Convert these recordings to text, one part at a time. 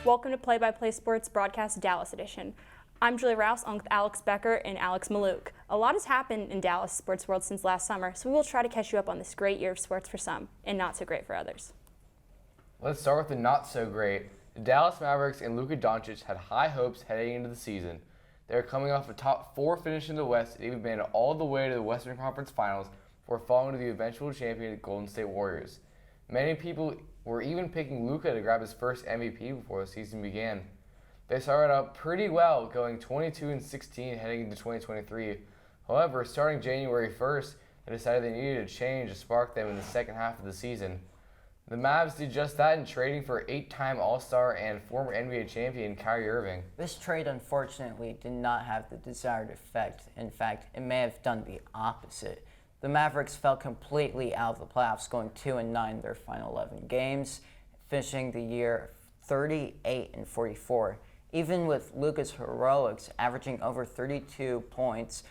Welcome to Play-by-Play Sports Broadcast Dallas Edition. I'm Julia Rouse, along with Alex Becker and Alex Maluk. A lot has happened in Dallas sports world since last summer, so we will try to catch you up on this great year of sports for some and not so great for others. Let's start with the not so great. The Dallas Mavericks and Luka Doncic had high hopes heading into the season. They were coming off a top 4 finish in the West and even made it all the way to the Western Conference Finals before falling to the eventual champion Golden State Warriors. Many people were even picking Luka to grab his first MVP before the season began. They started out pretty well, going 22-16 heading into 2023. However, starting January 1st, they decided they needed a change to spark them in the second half of the season. The Mavs did just that in trading for 8-time All-Star and former NBA champion Kyrie Irving. This trade unfortunately did not have the desired effect. In fact, it may have done the opposite. The Mavericks fell completely out of the playoffs, going 2-9 in their final 11 games, finishing the year 38-44. Even with Luka's heroics, averaging over 32 points,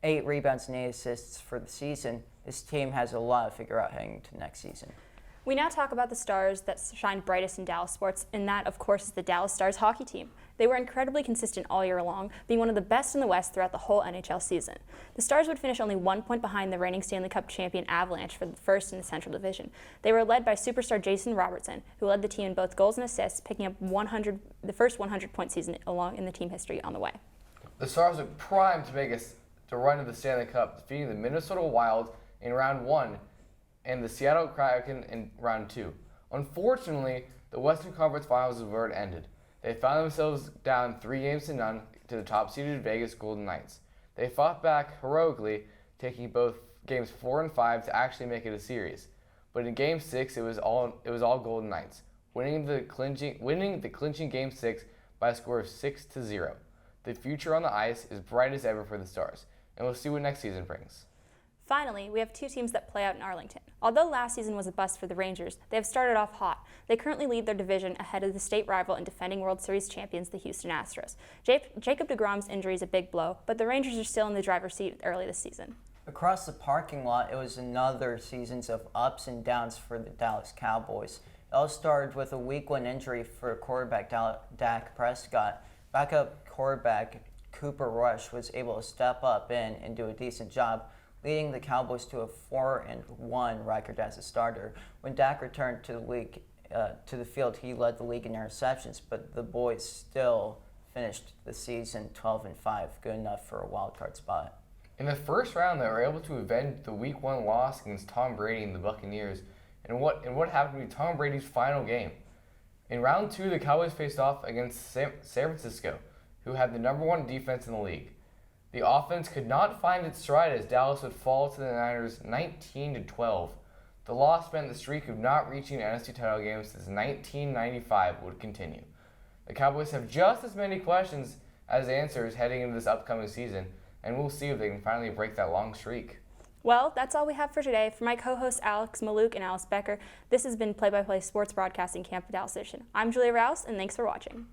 8 rebounds and 8 assists for the season, this team has a lot to figure out heading into next season. We now talk about the stars that shine brightest in Dallas sports, and that, of course, is the Dallas Stars hockey team. They were incredibly consistent all year long, being one of the best in the West throughout the whole NHL season. The Stars would finish only 1 point behind the reigning Stanley Cup champion Avalanche for the first in the Central Division. They were led by superstar Jason Robertson, who led the team in both goals and assists, picking up the first 100-point season along in the team history on the way. The Stars were primed to run to the Stanley Cup, defeating the Minnesota Wild in round 1 and the Seattle Kraken in round 2. Unfortunately, the Western Conference Finals were where it ended. They found themselves down 3-0 to the top-seeded Vegas Golden Knights. They fought back heroically, taking both games 4 and 5 to actually make it a series. But in Game 6, it was all Golden Knights, winning the clinching Game 6 by a score of 6-0. The future on the ice is bright as ever for the Stars, and we'll see what next season brings. Finally, we have 2 teams that play out in Arlington. Although last season was a bust for the Rangers, they have started off hot. They currently lead their division ahead of the state rival and defending World Series champions, the Houston Astros. Jacob deGrom's injury is a big blow, but the Rangers are still in the driver's seat early this season. Across the parking lot, it was another season of ups and downs for the Dallas Cowboys. It all started with a week 1 injury for quarterback Dak Prescott. Backup quarterback Cooper Rush was able to step up and do a decent job, leading the Cowboys to a 4-1 record as a starter. When Dak returned to the field, he led the league in interceptions, but the boys still finished the season 12-5, good enough for a wild card spot. In the first round, they were able to avenge the Week 1 loss against Tom Brady and the Buccaneers, and what happened to be Tom Brady's final game. In round 2, the Cowboys faced off against San Francisco, who had the number 1 defense in the league. The offense could not find its stride as Dallas would fall to the Niners 19-12. The loss meant the streak of not reaching an NFC title game since 1995 would continue. The Cowboys have just as many questions as answers heading into this upcoming season, and we'll see if they can finally break that long streak. Well, that's all we have for today. For my co-hosts Alex Maluk and Alice Becker, this has been Play-by-Play Sports Broadcasting Camp Dallas Edition. I'm Julia Rouse, and thanks for watching.